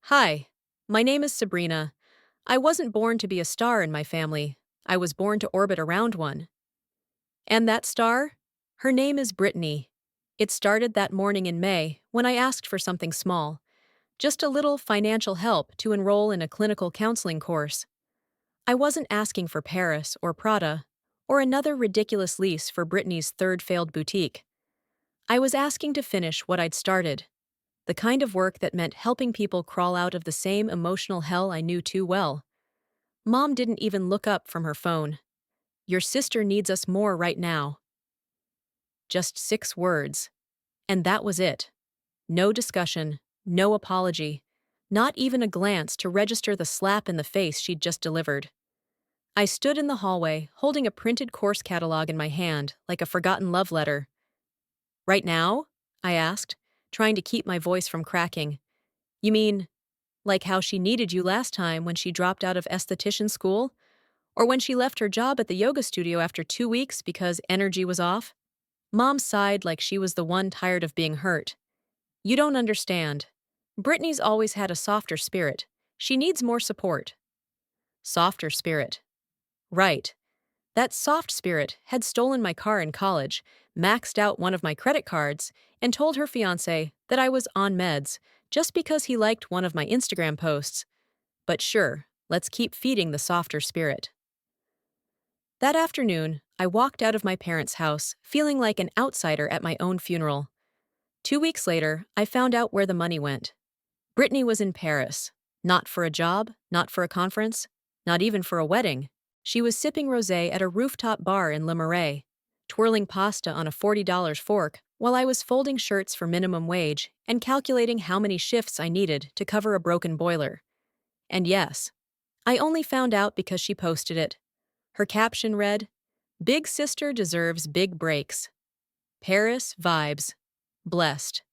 Hi, my name is Sabrina. I wasn't born to be a star in my family. I was born to orbit around one. And that star? Her name is Brittany. It started that morning in May when I asked for something small, just a little financial help to enroll in a clinical counseling course. I wasn't asking for Paris or Prada or another ridiculous lease for Brittany's third failed boutique. I was asking to finish what I'd started, the kind of work that meant helping people crawl out of the same emotional hell I knew too well. Mom didn't even look up from her phone. Your sister needs us more right now. Just 6 words. And that was it. No discussion, no apology, not even a glance to register the slap in the face she'd just delivered. I stood in the hallway, holding a printed course catalog in my hand, like a forgotten love letter. Right now? I asked, trying to keep my voice from cracking. You mean, like how she needed you last time when she dropped out of esthetician school? Or when she left her job at the yoga studio after 2 weeks because energy was off? Mom sighed like she was the one tired of being hurt. You don't understand. Brittany's always had a softer spirit. She needs more support. Softer spirit. Right. That soft spirit had stolen my car in college, maxed out one of my credit cards, and told her fiancé that I was on meds just because he liked one of my Instagram posts. But sure, let's keep feeding the softer spirit. That afternoon, I walked out of my parents' house feeling like an outsider at my own funeral. 2 weeks later, I found out where the money went. Brittany was in Paris. Not for a job, not for a conference, not even for a wedding. She was sipping rosé at a rooftop bar in Le Marais, twirling pasta on a $40 fork while I was folding shirts for minimum wage and calculating how many shifts I needed to cover a broken boiler. And yes, I only found out because she posted it. Her caption read, "Big sister deserves big breaks. Paris vibes. Blessed."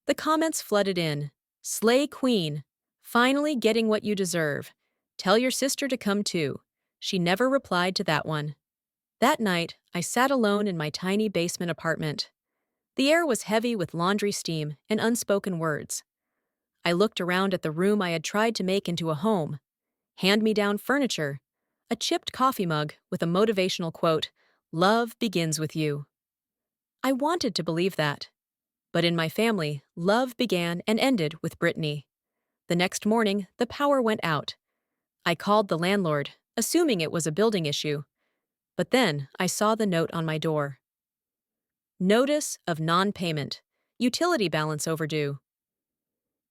The comments flooded in. Slay queen. Finally getting what you deserve. Tell your sister to come too. She never replied to that one. That night, I sat alone in my tiny basement apartment. The air was heavy with laundry steam and unspoken words. I looked around at the room I had tried to make into a home. Hand-me-down furniture, a chipped coffee mug with a motivational quote, "Love begins with you." I wanted to believe that. But in my family, love began and ended with Brittany. The next morning, the power went out. I called the landlord, assuming it was a building issue. But then I saw the note on my door. Notice of non-payment. Utility balance overdue.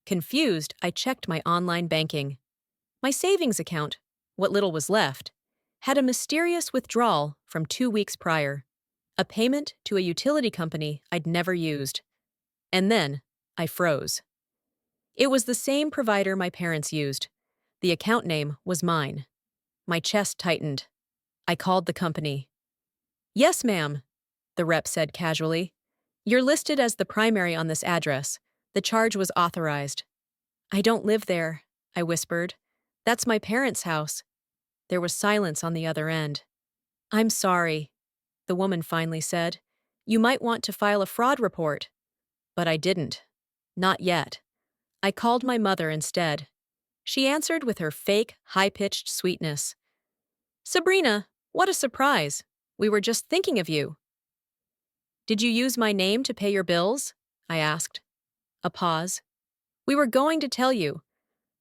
Confused, I checked my online banking. My savings account, what little was left, had a mysterious withdrawal from 2 weeks prior. A payment to a utility company I'd never used. And then, I froze. It was the same provider my parents used. The account name was mine. My chest tightened. I called the company. "Yes, ma'am," the rep said casually. "You're listed as the primary on this address. The charge was authorized." "I don't live there," I whispered. "That's my parents' house." There was silence on the other end. "I'm sorry," the woman finally said. "You might want to file a fraud report." But I didn't. Not yet. I called my mother instead. She answered with her fake, high-pitched sweetness. "Sabrina, what a surprise. We were just thinking of you." "Did you use my name to pay your bills?" I asked. A pause. "We were going to tell you,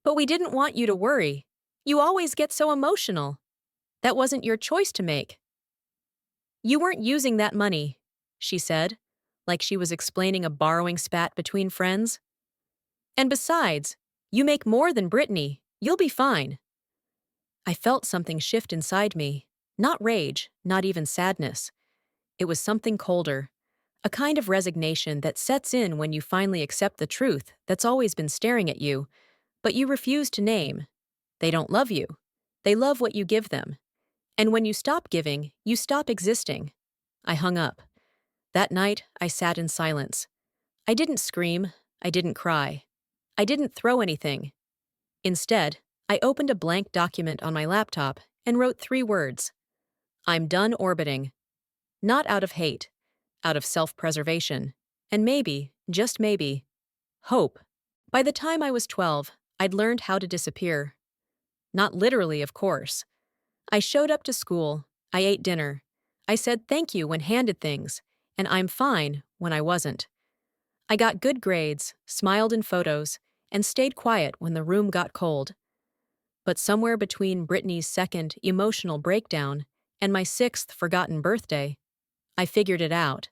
but we didn't want you to worry. You always get so emotional. That wasn't your choice to make." "You weren't using that money," she said, like she was explaining a borrowing spat between friends. "And besides, you make more than Brittany. You'll be fine." I felt something shift inside me. Not rage, not even sadness. It was something colder. A kind of resignation that sets in when you finally accept the truth that's always been staring at you, but you refuse to name. They don't love you. They love what you give them. And when you stop giving, you stop existing. I hung up. That night, I sat in silence. I didn't scream. I didn't cry. I didn't throw anything. Instead, I opened a blank document on my laptop and wrote 3 words. I'm done orbiting. Not out of hate, out of self-preservation. And maybe, just maybe, hope. By the time I was 12, I'd learned how to disappear. Not literally, of course. I showed up to school, I ate dinner, I said thank you when handed things, and I'm fine when I wasn't. I got good grades, smiled in photos, and stayed quiet when the room got cold. But somewhere between Brittany's second emotional breakdown and my sixth forgotten birthday, I figured it out.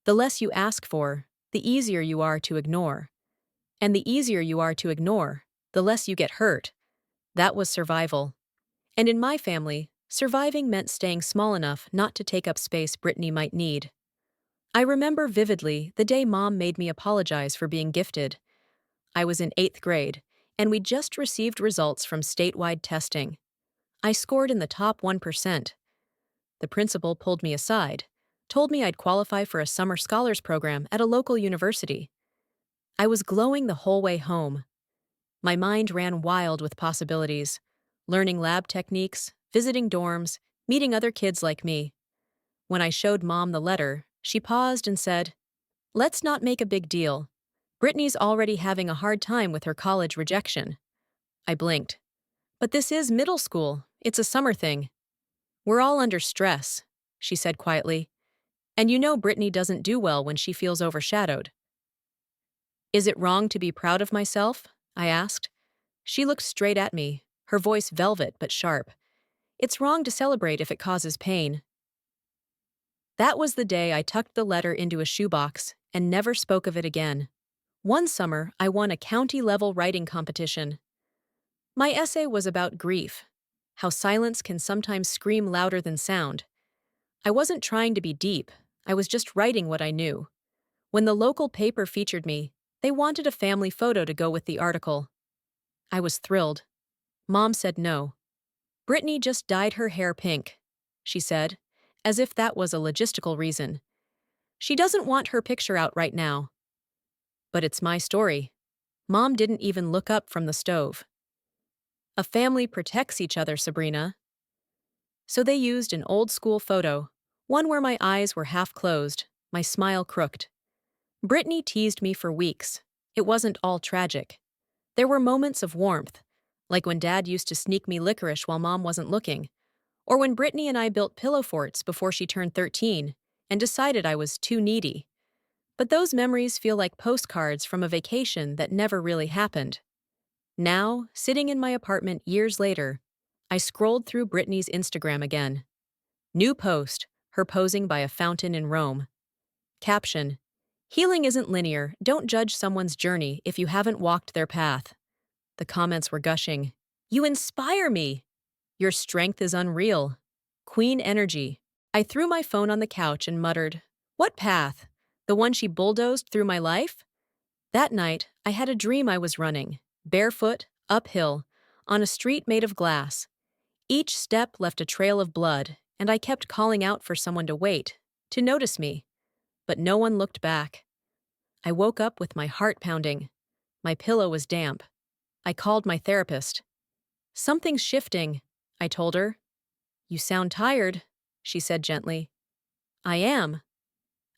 The less you ask for, the easier you are to ignore. And the easier you are to ignore, the less you get hurt. That was survival. And in my family, surviving meant staying small enough not to take up space Brittany might need. I remember vividly the day Mom made me apologize for being gifted. I was in 8th grade, and we'd just received results from statewide testing. I scored in the top 1%. The principal pulled me aside, told me I'd qualify for a summer scholars program at a local university. I was glowing the whole way home. My mind ran wild with possibilities, learning lab techniques, visiting dorms, meeting other kids like me. When I showed Mom the letter, she paused and said, "Let's not make a big deal. Brittany's already having a hard time with her college rejection." I blinked. "But this is middle school. It's a summer thing." "We're all under stress," she said quietly. "And you know Brittany doesn't do well when she feels overshadowed." "Is it wrong to be proud of myself?" I asked. She looked straight at me, her voice velvet but sharp. "It's wrong to celebrate if it causes pain." That was the day I tucked the letter into a shoebox and never spoke of it again. One summer, I won a county-level writing competition. My essay was about grief, how silence can sometimes scream louder than sound. I wasn't trying to be deep, I was just writing what I knew. When the local paper featured me, they wanted a family photo to go with the article. I was thrilled. Mom said no. "Brittany just dyed her hair pink," she said, as if that was a logistical reason. "She doesn't want her picture out right now." But it's my story. Mom didn't even look up from the stove. "A family protects each other, Sabrina." So they used an old-school photo, one where my eyes were half closed, my smile crooked. Brittany teased me for weeks. It wasn't all tragic. There were moments of warmth, like when Dad used to sneak me licorice while Mom wasn't looking, or when Brittany and I built pillow forts before she turned 13 and decided I was too needy. But those memories feel like postcards from a vacation that never really happened. Now, sitting in my apartment years later, I scrolled through Brittany's Instagram again. New post, her posing by a fountain in Rome. Caption: "Healing isn't linear, don't judge someone's journey if you haven't walked their path." The comments were gushing. "You inspire me!" "Your strength is unreal." "Queen energy." I threw my phone on the couch and muttered, "What path? The one she bulldozed through my life?" That night, I had a dream I was running, barefoot, uphill, on a street made of glass. Each step left a trail of blood, and I kept calling out for someone to wait, to notice me. But no one looked back. I woke up with my heart pounding. My pillow was damp. I called my therapist. "Something's shifting," I told her. "You sound tired," she said gently. "I am.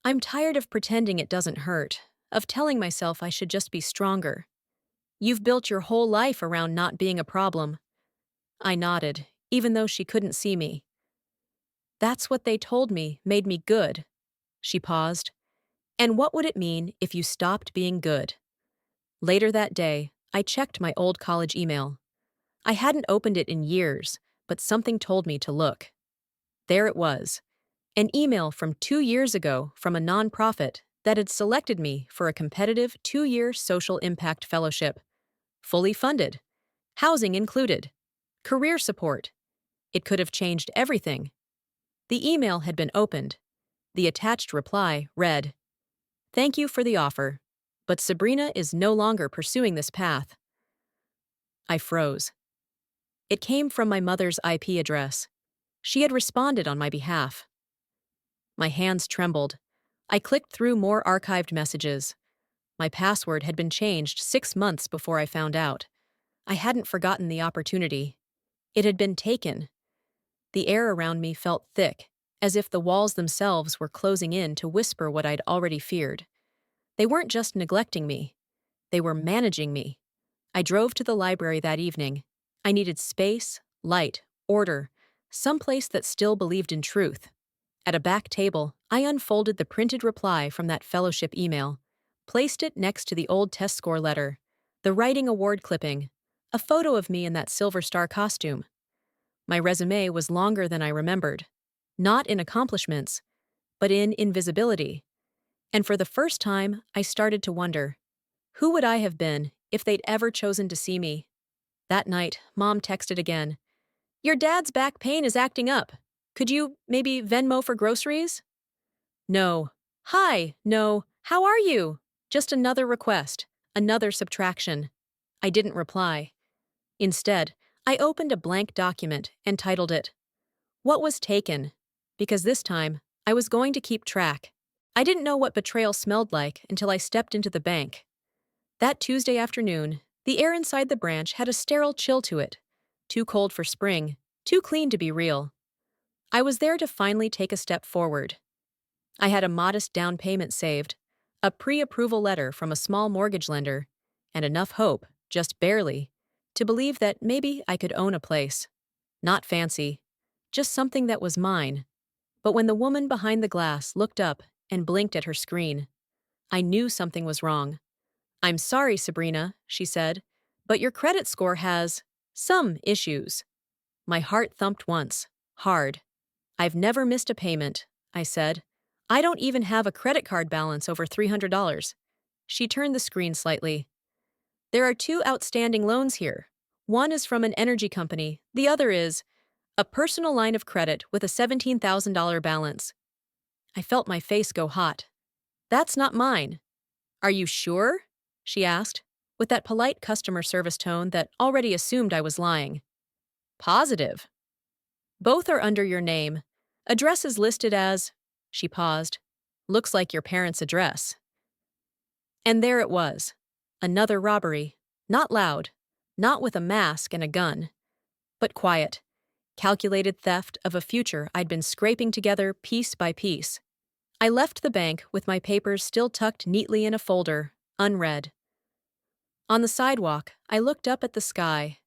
I'm tired of pretending it doesn't hurt, of telling myself I should just be stronger." "You've built your whole life around not being a problem." I nodded, even though she couldn't see me. "That's what they told me made me good." She paused. "And what would it mean if you stopped being good?" Later that day, I checked my old college email. I hadn't opened it in years, but something told me to look. There it was. An email from 2 years ago from a nonprofit that had selected me for a competitive 2-year social impact fellowship. Fully funded. Housing included. Career support. It could have changed everything. The email had been opened. The attached reply read, "Thank you for the offer, but Sabrina is no longer pursuing this path." I froze. It came from my mother's IP address. She had responded on my behalf. My hands trembled. I clicked through more archived messages. My password had been changed 6 months before I found out. I hadn't forgotten the opportunity. It had been taken. The air around me felt thick, as if the walls themselves were closing in to whisper what I'd already feared. They weren't just neglecting me. They were managing me. I drove to the library that evening. I needed space, light, order, some place that still believed in truth. At a back table, I unfolded the printed reply from that fellowship email, placed it next to the old test score letter, the writing award clipping, a photo of me in that Silver Star costume. My resume was longer than I remembered, not in accomplishments, but in invisibility. And for the first time, I started to wonder, who would I have been if they'd ever chosen to see me? That night, Mom texted again. Your dad's back pain is acting up. Could you maybe Venmo for groceries? No. Hi, no. How are you? Just another request, another subtraction. I didn't reply. Instead, I opened a blank document and titled it, What Was Taken? Because this time, I was going to keep track. I didn't know what betrayal smelled like until I stepped into the bank. That Tuesday afternoon, the air inside the branch had a sterile chill to it. Too cold for spring, too clean to be real. I was there to finally take a step forward. I had a modest down payment saved, a pre-approval letter from a small mortgage lender, and enough hope, just barely, to believe that maybe I could own a place. Not fancy, just something that was mine. But when the woman behind the glass looked up and blinked at her screen, I knew something was wrong. I'm sorry, Sabrina, she said, but your credit score has some issues. My heart thumped once, hard. I've never missed a payment, I said. I don't even have a credit card balance over $300. She turned the screen slightly. There are two outstanding loans here. One is from an energy company, the other is a personal line of credit with a $17,000 balance. I felt my face go hot. That's not mine. Are you sure? She asked, with that polite customer service tone that already assumed I was lying. Positive. Both are under your name. Address is listed as, she paused, looks like your parents' address. And there it was. Another robbery. Not loud. Not with a mask and a gun. But quiet. Calculated theft of a future I'd been scraping together piece by piece. I left the bank with my papers still tucked neatly in a folder, unread. On the sidewalk, I looked up at the sky,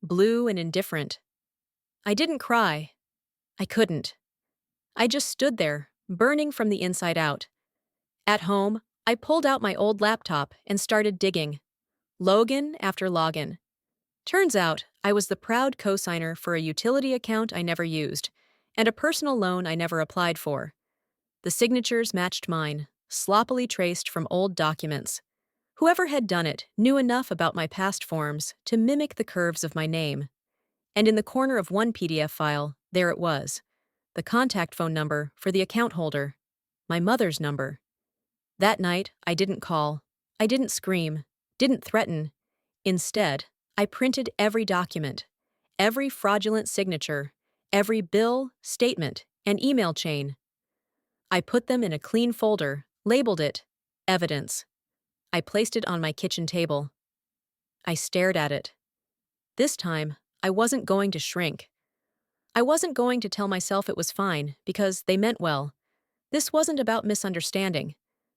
blue and indifferent. I didn't cry. I couldn't. I just stood there, burning from the inside out. At home, I pulled out my old laptop and started digging. Login after login. Turns out, I was the proud cosigner for a utility account I never used, and a personal loan I never applied for. The signatures matched mine, sloppily traced from old documents. Whoever had done it knew enough about my past forms to mimic the curves of my name. And in the corner of one PDF file, there it was. The contact phone number for the account holder. My mother's number. That night, I didn't call. I didn't scream. Didn't threaten. Instead, I printed every document, every fraudulent signature, every bill, statement, and email chain. I put them in a clean folder, labeled it Evidence. I placed it on my kitchen table. I stared at it. This time, I wasn't going to shrink. I wasn't going to tell myself it was fine because they meant well. This wasn't about misunderstanding.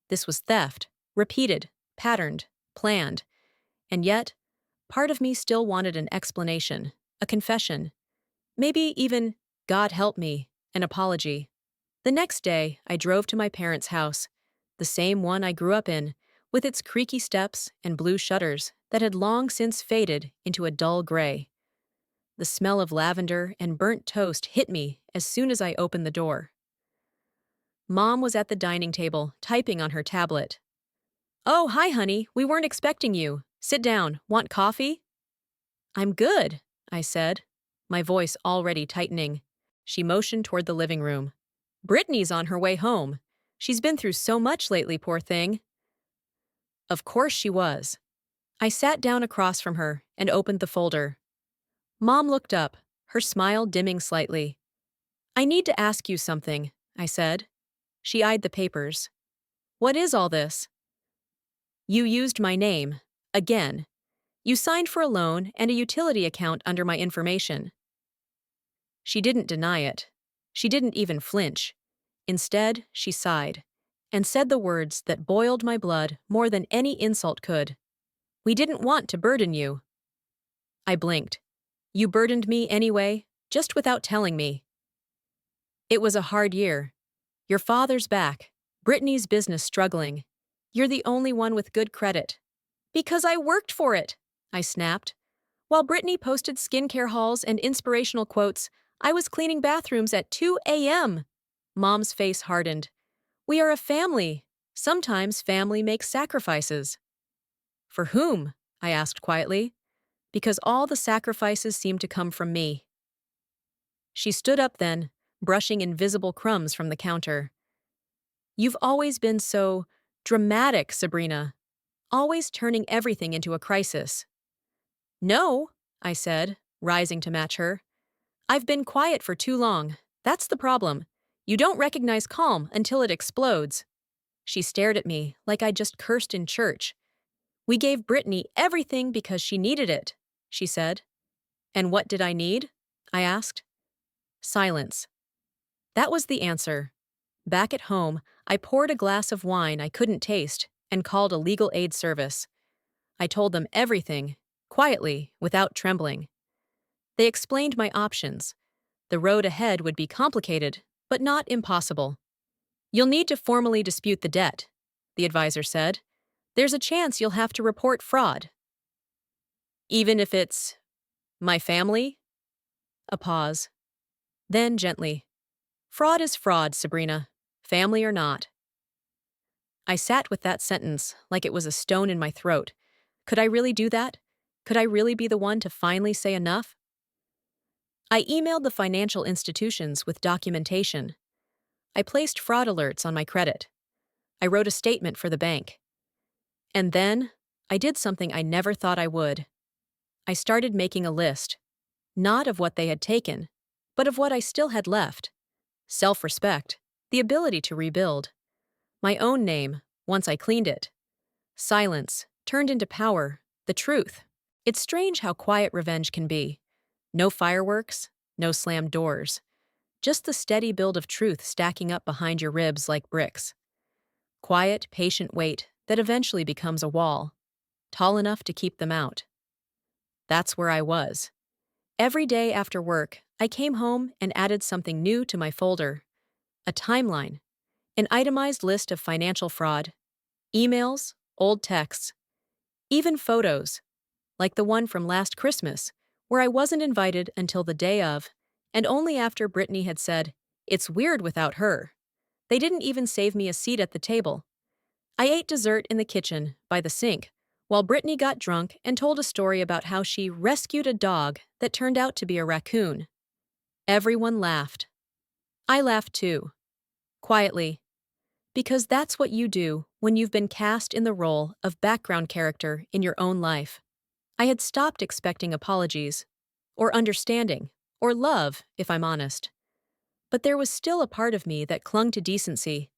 This was theft, repeated, patterned, planned. And yet, part of me still wanted an explanation, a confession. Maybe even, God help me, an apology. The next day, I drove to my parents' house, the same one I grew up in, with its creaky steps and blue shutters that had long since faded into a dull gray. The smell of lavender and burnt toast hit me as soon as I opened the door. Mom was at the dining table, typing on her tablet. Oh, hi, honey. We weren't expecting you. Sit down. Want coffee? I'm good, I said, my voice already tightening. She motioned toward the living room. Brittany's on her way home. She's been through so much lately, poor thing. Of course she was. I sat down across from her and opened the folder. Mom looked up, her smile dimming slightly. I need to ask you something, I said. She eyed the papers. What is all this? You used my name. Again. You signed for a loan and a utility account under my information. She didn't deny it. She didn't even flinch. Instead, she sighed and said the words that boiled my blood more than any insult could. We didn't want to burden you. I blinked. You burdened me anyway, just without telling me. It was a hard year. Your father's back. Brittany's business struggling. You're the only one with good credit. Because I worked for it, I snapped. While Brittany posted skincare hauls and inspirational quotes, I was cleaning bathrooms at 2 a.m. Mom's face hardened. We are a family. Sometimes family makes sacrifices. For whom? I asked quietly. Because all the sacrifices seemed to come from me. She stood up then, brushing invisible crumbs from the counter. You've always been so dramatic, Sabrina. Always turning everything into a crisis. No, I said, rising to match her. I've been quiet for too long. That's the problem. You don't recognize calm until it explodes. She stared at me like I'd just cursed in church. We gave Brittany everything because she needed it, she said. And what did I need? I asked. Silence. That was the answer. Back at home, I poured a glass of wine I couldn't taste and called a legal aid service. I told them everything, quietly, without trembling. They explained my options. The road ahead would be complicated, but not impossible. You'll need to formally dispute the debt, the advisor said. There's a chance you'll have to report fraud. Even if it's my family? A pause. Then gently. Fraud is fraud, Sabrina, family or not. I sat with that sentence like it was a stone in my throat. Could I really do that? Could I really be the one to finally say enough? I emailed the financial institutions with documentation. I placed fraud alerts on my credit. I wrote a statement for the bank. And then, I did something I never thought I would. I started making a list, not of what they had taken, but of what I still had left. Self-respect, the ability to rebuild. My own name, once I cleaned it. Silence, turned into power, the truth. It's strange how quiet revenge can be. No fireworks, no slammed doors. Just the steady build of truth stacking up behind your ribs like bricks. Quiet, patient weight that eventually becomes a wall, tall enough to keep them out. That's where I was. Every day after work, I came home and added something new to my folder. A timeline, an itemized list of financial fraud, emails, old texts, even photos, like the one from last Christmas, where I wasn't invited until the day of, and only after Brittany had said, "It's weird without her." They didn't even save me a seat at the table. I ate dessert in the kitchen, by the sink, while Brittany got drunk and told a story about how she rescued a dog that turned out to be a raccoon. Everyone laughed. I laughed too. Quietly. Because that's what you do when you've been cast in the role of background character in your own life. I had stopped expecting apologies, or understanding, or love, if I'm honest. But there was still a part of me that clung to decency,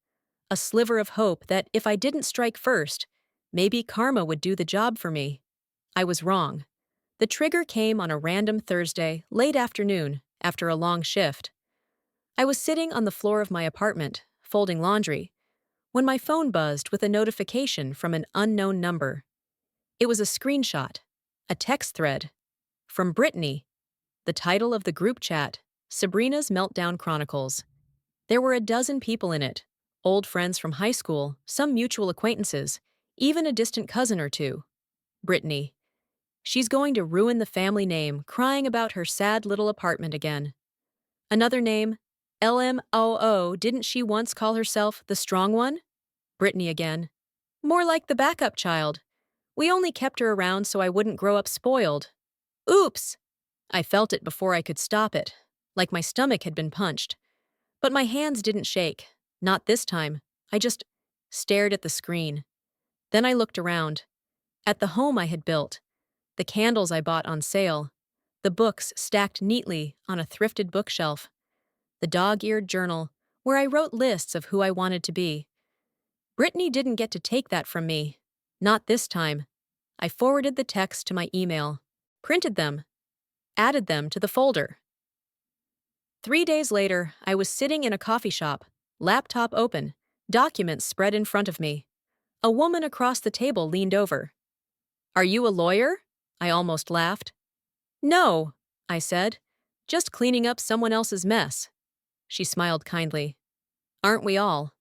a sliver of hope that if I didn't strike first, maybe karma would do the job for me. I was wrong. The trigger came on a random Thursday, late afternoon, after a long shift. I was sitting on the floor of my apartment, folding laundry, when my phone buzzed with a notification from an unknown number. It was a screenshot, a text thread, from Brittany. The title of the group chat, Sabrina's Meltdown Chronicles. There were a dozen people in it, old friends from high school, some mutual acquaintances, even a distant cousin or two. Brittany. She's going to ruin the family name, crying about her sad little apartment again. Another name, LMOO, didn't she once call herself the strong one? Brittany again. More like the backup child. We only kept her around so I wouldn't grow up spoiled. Oops! I felt it before I could stop it, like my stomach had been punched. But my hands didn't shake. Not this time. I just stared at the screen. Then I looked around. At the home I had built. The candles I bought on sale. The books stacked neatly on a thrifted bookshelf. The dog-eared journal, where I wrote lists of who I wanted to be. Brittany didn't get to take that from me. Not this time. I forwarded the text to my email, printed them, added them to the folder. 3 days later, I was sitting in a coffee shop, laptop open, documents spread in front of me. A woman across the table leaned over. Are you a lawyer? I almost laughed. No, I said. Just cleaning up someone else's mess. She smiled kindly. Aren't we all?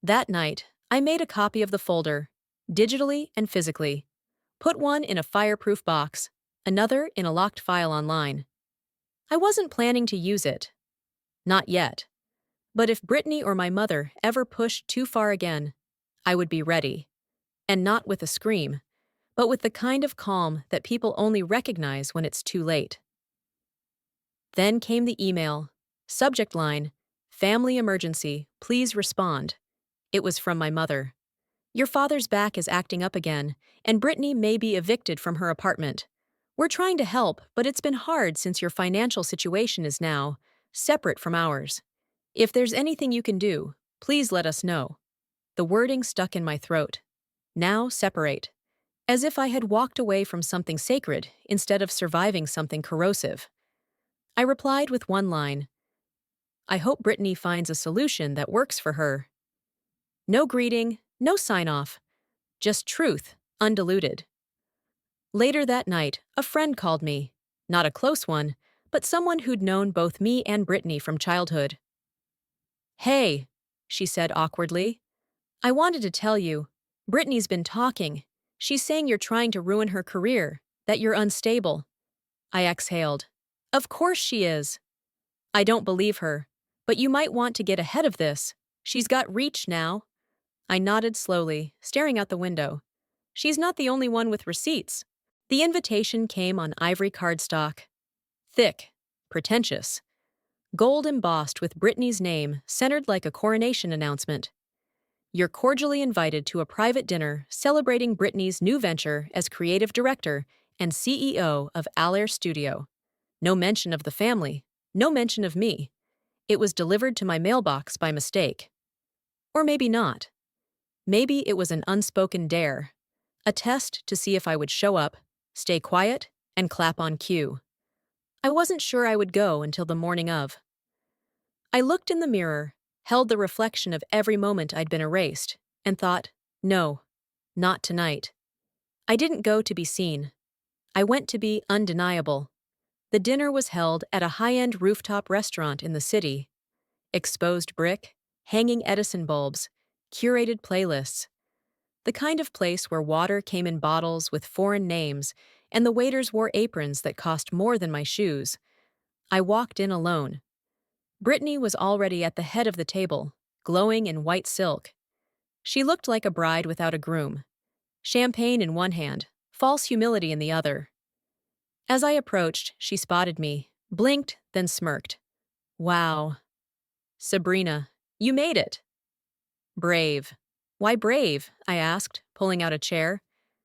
That night, I made a copy of the folder, digitally and physically. Put one in a fireproof box, another in a locked file online. I wasn't planning to use it. Not yet. But if Brittany or my mother ever pushed too far again, I would be ready. And not with a scream, but with the kind of calm that people only recognize when it's too late. Then came the email. Subject line, "Family emergency, please respond." It was from my mother. Your father's back is acting up again, and Brittany may be evicted from her apartment. We're trying to help, but it's been hard since your financial situation is now separate from ours. If there's anything you can do, please let us know. The wording stuck in my throat. Now separate. As if I had walked away from something sacred instead of surviving something corrosive. I replied with one line. I hope Brittany finds a solution that works for her. No greeting, no sign-off. Just truth, undiluted. Later that night, a friend called me. Not a close one, but someone who'd known both me and Brittany from childhood. Hey, she said awkwardly. I wanted to tell you. Brittany's been talking. She's saying you're trying to ruin her career, that you're unstable. I exhaled. Of course she is. I don't believe her, but you might want to get ahead of this. She's got reach now. I nodded slowly, staring out the window. She's not the only one with receipts. The invitation came on ivory cardstock. Thick, pretentious. Gold embossed with Brittany's name, centered like a coronation announcement. You're cordially invited to a private dinner celebrating Brittany's new venture as creative director and CEO of Allaire Studio. No mention of the family, no mention of me. It was delivered to my mailbox by mistake. Or maybe not. Maybe it was an unspoken dare. A test to see if I would show up, stay quiet, and clap on cue. I wasn't sure I would go until the morning of. I looked in the mirror, held the reflection of every moment I'd been erased, and thought, no, not tonight. I didn't go to be seen. I went to be undeniable. The dinner was held at a high-end rooftop restaurant in the city. Exposed brick, hanging Edison bulbs, curated playlists. The kind of place where water came in bottles with foreign names, and the waiters wore aprons that cost more than my shoes. I walked in alone. Brittany was already at the head of the table, glowing in white silk. She looked like a bride without a groom. Champagne in one hand, false humility in the other. As I approached, she spotted me, blinked, then smirked. Wow. Sabrina, you made it. Brave. Why brave? I asked, pulling out a chair.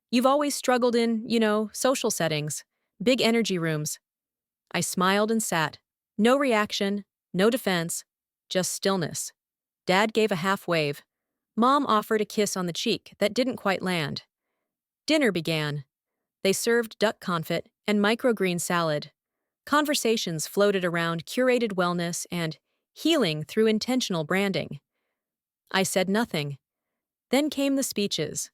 You've always struggled in, social settings, big energy rooms. I smiled and sat. No reaction, no defense, just stillness. Dad gave a half wave. Mom offered a kiss on the cheek that didn't quite land. Dinner began. They served duck confit and microgreen salad. Conversations floated around curated wellness and healing through intentional branding. I said nothing. Then came the speeches.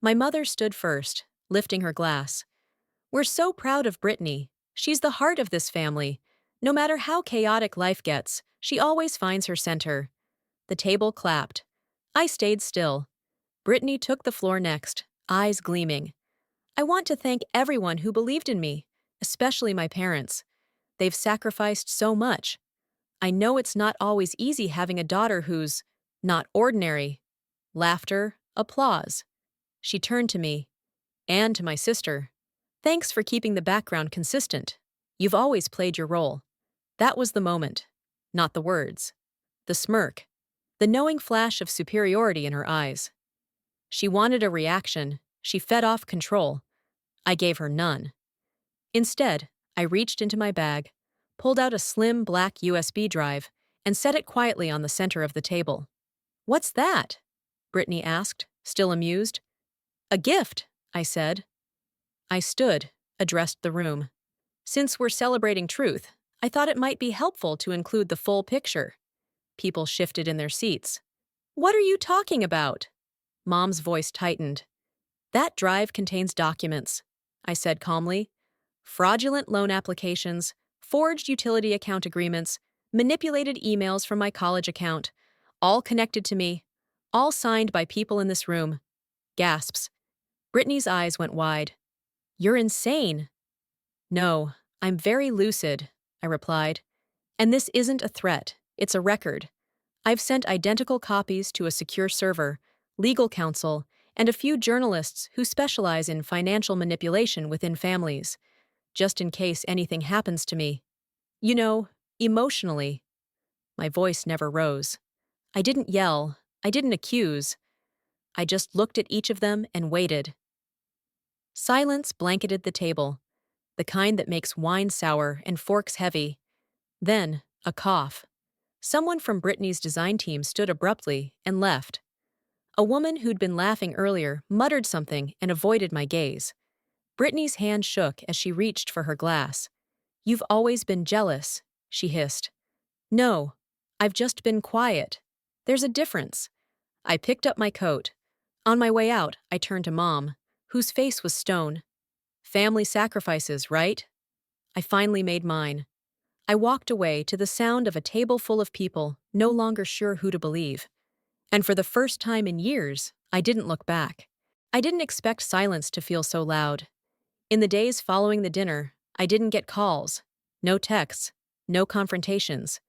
My mother stood first, lifting her glass. We're so proud of Brittany. She's the heart of this family. No matter how chaotic life gets, she always finds her center. The table clapped. I stayed still. Brittany took the floor next, eyes gleaming. I want to thank everyone who believed in me, especially my parents. They've sacrificed so much. I know it's not always easy having a daughter who's not ordinary. Laughter, applause. She turned to me, and to my sister. Thanks for keeping the background consistent. You've always played your role. That was the moment, not the words. The smirk, the knowing flash of superiority in her eyes. She wanted a reaction. She fed off control. I gave her none. Instead, I reached into my bag, pulled out a slim black USB drive, and set it quietly on the center of the table. What's that? Brittany asked, still amused. A gift, I said. I stood, addressed the room. Since we're celebrating truth, I thought it might be helpful to include the full picture. People shifted in their seats. What are you talking about? Mom's voice tightened. That drive contains documents, I said calmly. Fraudulent loan applications, forged utility account agreements, manipulated emails from my college account, all connected to me, all signed by people in this room. Gasps. Brittany's eyes went wide. You're insane. No, I'm very lucid, I replied. And this isn't a threat, it's a record. I've sent identical copies to a secure server, legal counsel, and a few journalists who specialize in financial manipulation within families, just in case anything happens to me. You know, emotionally. My voice never rose. I didn't yell, I didn't accuse. I just looked at each of them and waited. Silence blanketed the table, the kind that makes wine sour and forks heavy. Then, a cough. Someone from Brittany's design team stood abruptly and left. A woman who'd been laughing earlier muttered something and avoided my gaze. Brittany's hand shook as she reached for her glass. You've always been jealous, she hissed. No, I've just been quiet. There's a difference. I picked up my coat. On my way out, I turned to Mom, whose face was stone. Family sacrifices, right? I finally made mine. I walked away to the sound of a table full of people, no longer sure who to believe. And for the first time in years, I didn't look back. I didn't expect silence to feel so loud. In the days following the dinner, I didn't get calls, no texts, no confrontations.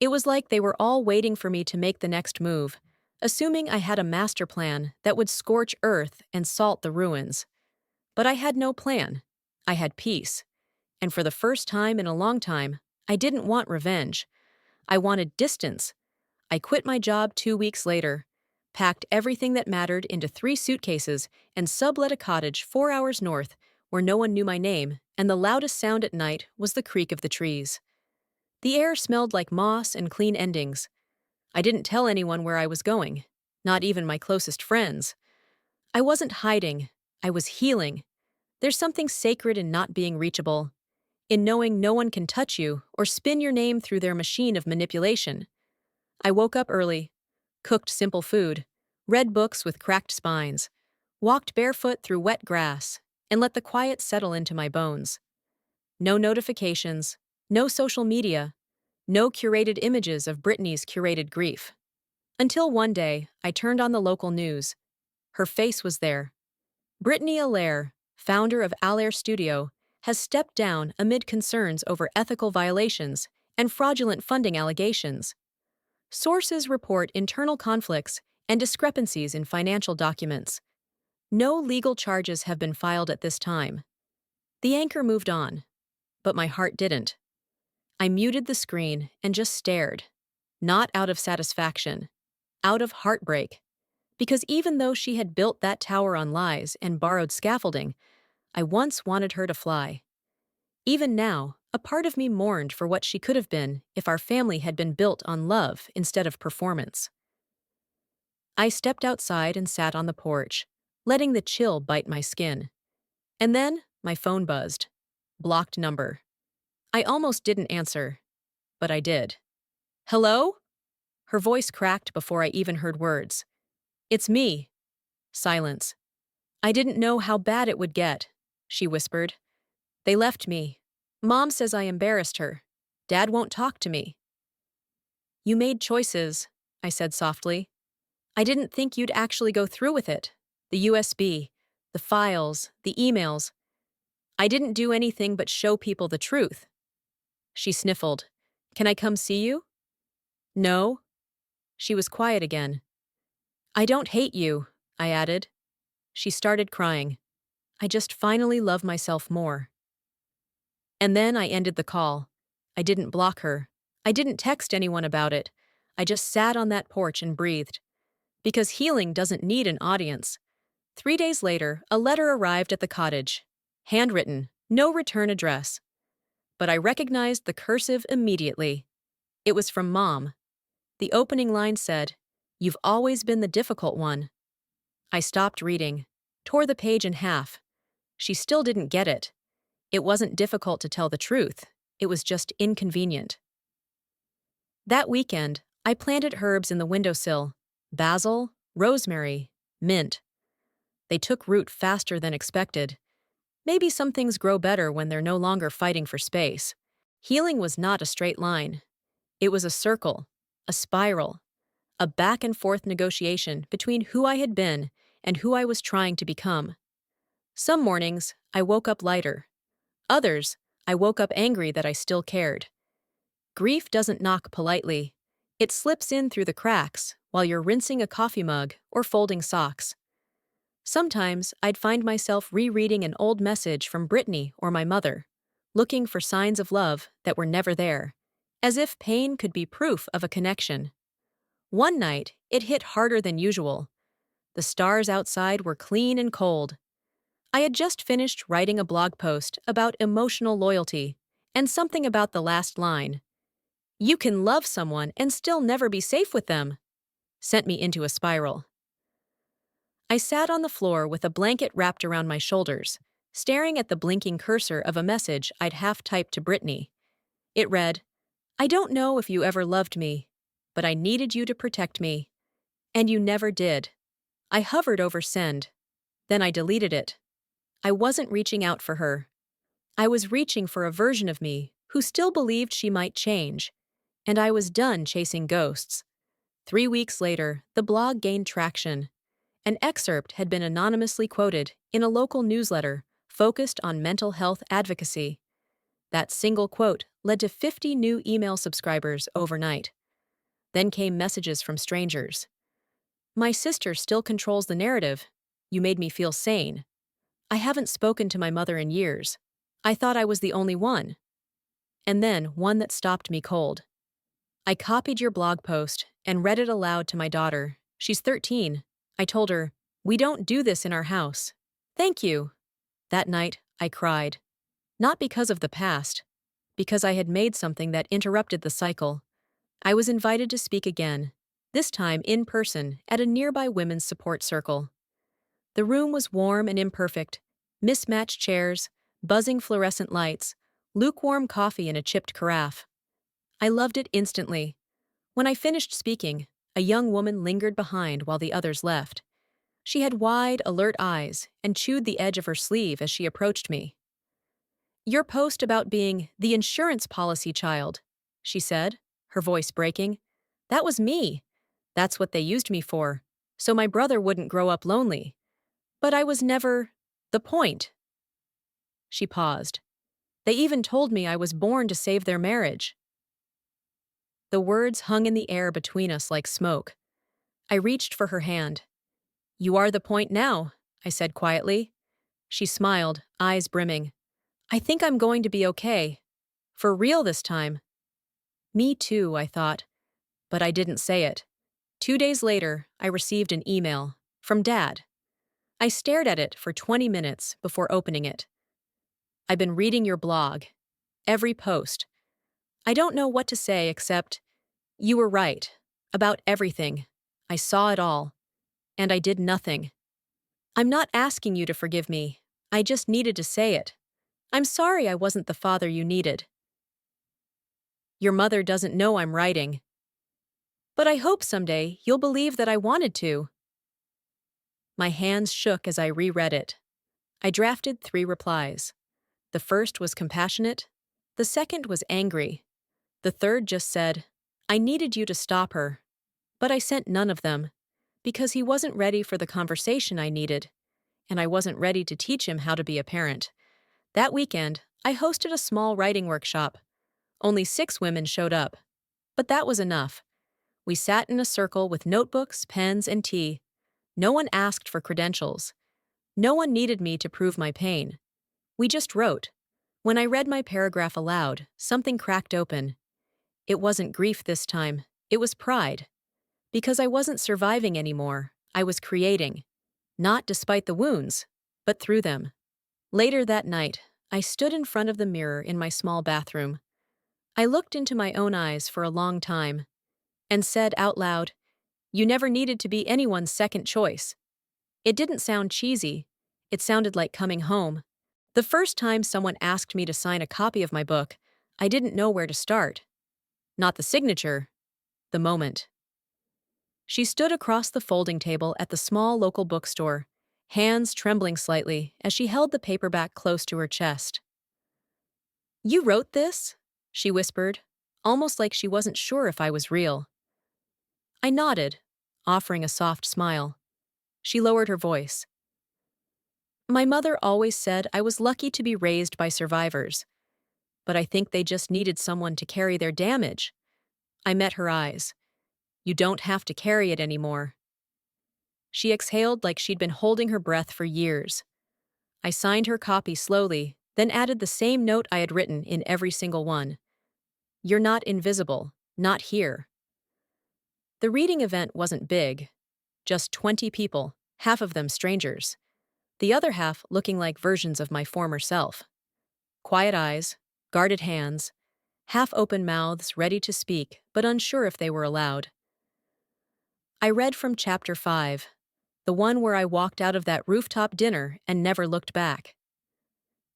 It was like they were all waiting for me to make the next move, assuming I had a master plan that would scorch earth and salt the ruins. But I had no plan. I had peace. And for the first time in a long time, I didn't want revenge. I wanted distance. I quit my job 2 weeks later, packed everything that mattered into 3 suitcases, and sublet a cottage 4 hours north where no one knew my name, and the loudest sound at night was the creak of the trees. The air smelled like moss and clean endings. I didn't tell anyone where I was going, not even my closest friends. I wasn't hiding. I was healing. There's something sacred in not being reachable, in knowing no one can touch you or spin your name through their machine of manipulation. I woke up early, cooked simple food, read books with cracked spines, walked barefoot through wet grass, and let the quiet settle into my bones. No notifications, no social media, no curated images of Brittany's curated grief. Until one day, I turned on the local news. Her face was there. Brittany Allaire, founder of Allaire Studio, has stepped down amid concerns over ethical violations and fraudulent funding allegations. Sources report internal conflicts and discrepancies in financial documents. No legal charges have been filed at this time. The anchor moved on, but my heart didn't. I muted the screen and just stared, not out of satisfaction, out of heartbreak. Because even though she had built that tower on lies and borrowed scaffolding, I once wanted her to fly. Even now, a part of me mourned for what she could have been if our family had been built on love instead of performance. I stepped outside and sat on the porch, letting the chill bite my skin. And then, my phone buzzed. Blocked number. I almost didn't answer, but I did. Hello? Her voice cracked before I even heard words. It's me. Silence. I didn't know how bad it would get, she whispered. They left me. Mom says I embarrassed her. Dad won't talk to me. You made choices, I said softly. I didn't think you'd actually go through with it. The USB, the files, the emails. I didn't do anything but show people the truth. She sniffled. Can I come see you? No. She was quiet again. I don't hate you, I added. She started crying. I just finally love myself more. And then I ended the call. I didn't block her. I didn't text anyone about it. I just sat on that porch and breathed. Because healing doesn't need an audience. 3 days later, a letter arrived at the cottage. Handwritten, no return address. But I recognized the cursive immediately. It was from Mom. The opening line said, "You've always been the difficult one." I stopped reading, tore the page in half. She still didn't get it. It wasn't difficult to tell the truth. It was just inconvenient. That weekend, I planted herbs in the windowsill. Basil, rosemary, mint. They took root faster than expected. Maybe some things grow better when they're no longer fighting for space. Healing was not a straight line. It was a circle, a spiral, a back and forth negotiation between who I had been and who I was trying to become. Some mornings, I woke up lighter. Others, I woke up angry that I still cared. Grief doesn't knock politely. It slips in through the cracks while you're rinsing a coffee mug or folding socks. Sometimes I'd find myself rereading an old message from Brittany or my mother, looking for signs of love that were never there, as if pain could be proof of a connection. One night, it hit harder than usual. The stars outside were clean and cold. I had just finished writing a blog post about emotional loyalty, and something about the last line, "You can love someone and still never be safe with them," sent me into a spiral. I sat on the floor with a blanket wrapped around my shoulders, staring at the blinking cursor of a message I'd half-typed to Brittany. It read, "I don't know if you ever loved me, but I needed you to protect me. And you never did." I hovered over send. Then I deleted it. I wasn't reaching out for her. I was reaching for a version of me who still believed she might change. And I was done chasing ghosts. 3 weeks later, the blog gained traction. An excerpt had been anonymously quoted in a local newsletter focused on mental health advocacy. That single quote led to 50 new email subscribers overnight. Then came messages from strangers. "My sister still controls the narrative. You made me feel sane. I haven't spoken to my mother in years. I thought I was the only one." And then one that stopped me cold. "I copied your blog post and read it aloud to my daughter. She's 13. I told her, 'We don't do this in our house.' Thank you." That night, I cried. Not because of the past, because I had made something that interrupted the cycle. I was invited to speak again, this time in person at a nearby women's support circle. The room was warm and imperfect, mismatched chairs, buzzing fluorescent lights, lukewarm coffee in a chipped carafe. I loved it instantly. When I finished speaking, a young woman lingered behind while the others left. She had wide, alert eyes and chewed the edge of her sleeve as she approached me. "Your post about being the insurance policy child," she said, her voice breaking. "That was me. That's what they used me for, so my brother wouldn't grow up lonely. But I was never the point." She paused. "They even told me I was born to save their marriage." The words hung in the air between us like smoke. I reached for her hand. "You are the point now," I said quietly. She smiled, eyes brimming. "I think I'm going to be okay. For real this time." Me too, I thought. But I didn't say it. 2 days later, I received an email from Dad. I stared at it for 20 minutes before opening it. "I've been reading your blog. Every post. I don't know what to say except, you were right. About everything. I saw it all. And I did nothing. I'm not asking you to forgive me. I just needed to say it. I'm sorry I wasn't the father you needed. Your mother doesn't know I'm writing. But I hope someday you'll believe that I wanted to." My hands shook as I reread it. I drafted 3 replies. The first was compassionate. The second was angry. The third just said, "I needed you to stop her." But I sent none of them, because he wasn't ready for the conversation I needed, and I wasn't ready to teach him how to be a parent. That weekend, I hosted a small writing workshop. Only 6 women showed up. But that was enough. We sat in a circle with notebooks, pens, and tea. No one asked for credentials. No one needed me to prove my pain. We just wrote. When I read my paragraph aloud, something cracked open. It wasn't grief this time. It was pride. Because I wasn't surviving anymore, I was creating. Not despite the wounds, but through them. Later that night, I stood in front of the mirror in my small bathroom. I looked into my own eyes for a long time and said out loud, "You never needed to be anyone's second choice." It didn't sound cheesy. It sounded like coming home. The first time someone asked me to sign a copy of my book, I didn't know where to start. Not the signature, the moment. She stood across the folding table at the small local bookstore, hands trembling slightly as she held the paperback close to her chest. "You wrote this?" she whispered, almost like she wasn't sure if I was real. I nodded, offering a soft smile. She lowered her voice. "My mother always said I was lucky to be raised by survivors, but I think they just needed someone to carry their damage." I met her eyes. "You don't have to carry it anymore." She exhaled like she'd been holding her breath for years. I signed her copy slowly, then added the same note I had written in every single one. "You're not invisible, not here." The reading event wasn't big. Just 20 people, half of them strangers. The other half looking like versions of my former self. Quiet eyes, guarded hands, half-open mouths ready to speak but unsure if they were allowed. I read from chapter 5, the one where I walked out of that rooftop dinner and never looked back.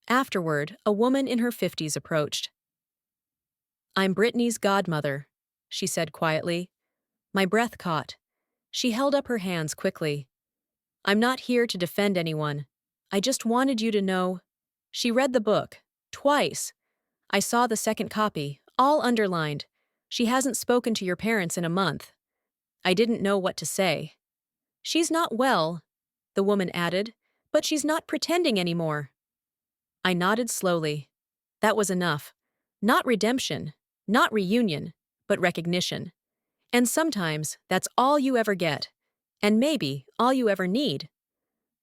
Afterward, a woman in her 50s approached. "I'm Brittany's godmother," she said quietly. My breath caught. She held up her hands quickly. "I'm not here to defend anyone. I just wanted you to know." She read the book. Twice. I saw the second copy, all underlined. "She hasn't spoken to your parents in a month." I didn't know what to say. "She's not well," the woman added, "but she's not pretending anymore." I nodded slowly. That was enough. Not redemption, not reunion, but recognition. And sometimes that's all you ever get. And maybe all you ever need.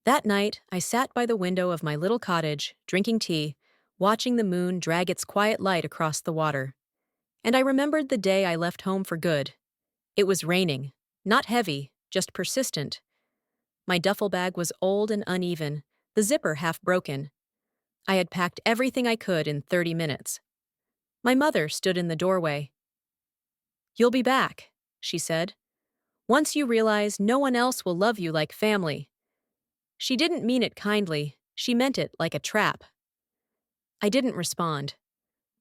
That night, I sat by the window of my little cottage, drinking tea, watching the moon drag its quiet light across the water. And I remembered the day I left home for good. It was raining. Not heavy, just persistent. My duffel bag was old and uneven, the zipper half broken. I had packed everything I could in 30 minutes. My mother stood in the doorway. "You'll be back," she said. "Once you realize no one else will love you like family." She didn't mean it kindly, she meant it like a trap. I didn't respond.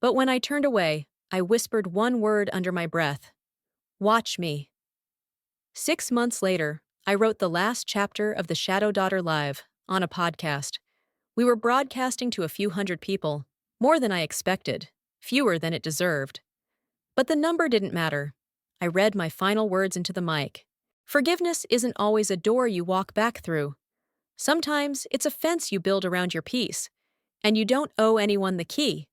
But when I turned away, I whispered one word under my breath. "Watch me." 6 months later, I wrote the last chapter of The Shadow Daughter Live on a podcast. We were broadcasting to a few hundred people, more than I expected, fewer than it deserved. But the number didn't matter. I read my final words into the mic. Forgiveness isn't always a door you walk back through. Sometimes it's a fence you build around your peace, and you don't owe anyone the key.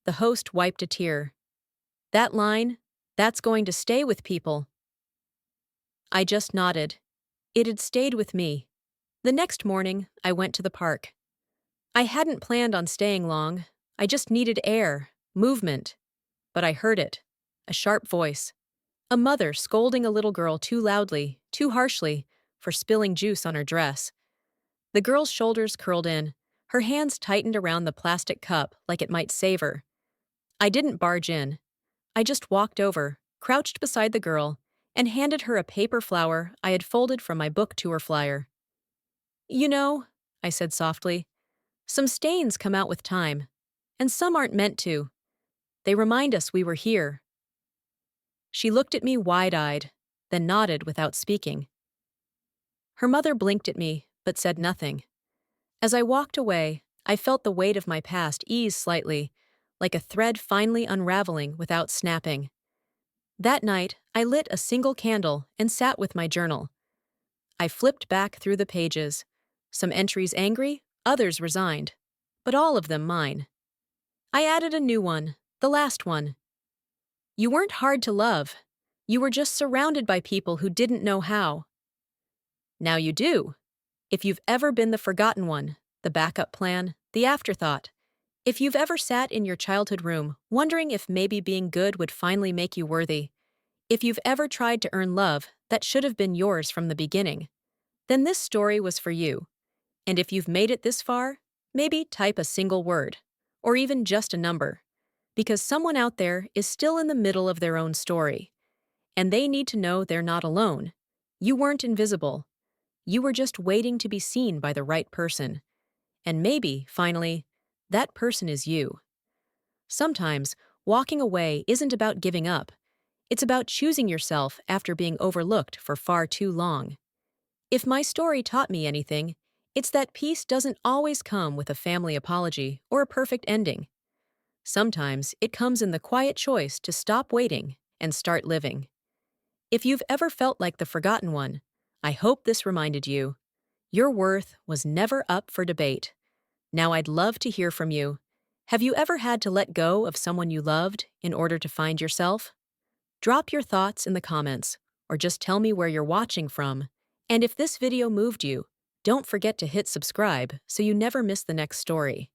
The host wiped a tear. That line, that's going to stay with people. I just nodded. It had stayed with me. The next morning, I went to the park. I hadn't planned on staying long. I just needed air, movement. But I heard it. A sharp voice. A mother scolding a little girl too loudly, too harshly, for spilling juice on her dress. The girl's shoulders curled in. Her hands tightened around the plastic cup like it might save her. I didn't barge in. I just walked over, crouched beside the girl, and handed her a paper flower I had folded from my book tour flyer. "You know," I said softly, "some stains come out with time, and some aren't meant to. They remind us we were here." She looked at me wide-eyed, then nodded without speaking. Her mother blinked at me, but said nothing. As I walked away, I felt the weight of my past ease slightly, like a thread finally unraveling without snapping. That night, I lit a single candle and sat with my journal. I flipped back through the pages, some entries angry, others resigned, but all of them mine. I added a new one, the last one. "You weren't hard to love. You were just surrounded by people who didn't know how. Now you do. If you've ever been the forgotten one, the backup plan, the afterthought, if you've ever sat in your childhood room wondering if maybe being good would finally make you worthy, if you've ever tried to earn love that should have been yours from the beginning, then this story was for you. And if you've made it this far, maybe type a single word, or even just a number, because someone out there is still in the middle of their own story, and they need to know they're not alone. You weren't invisible. You were just waiting to be seen by the right person. And maybe, finally, that person is you. Sometimes, walking away isn't about giving up. It's about choosing yourself after being overlooked for far too long. If my story taught me anything, it's that peace doesn't always come with a family apology or a perfect ending. Sometimes it comes in the quiet choice to stop waiting and start living. If you've ever felt like the forgotten one, I hope this reminded you your worth was never up for debate. Now I'd love to hear from you. Have you ever had to let go of someone you loved in order to find yourself? Drop your thoughts in the comments, or just tell me where you're watching from. And if this video moved you, don't forget to hit subscribe so you never miss the next story.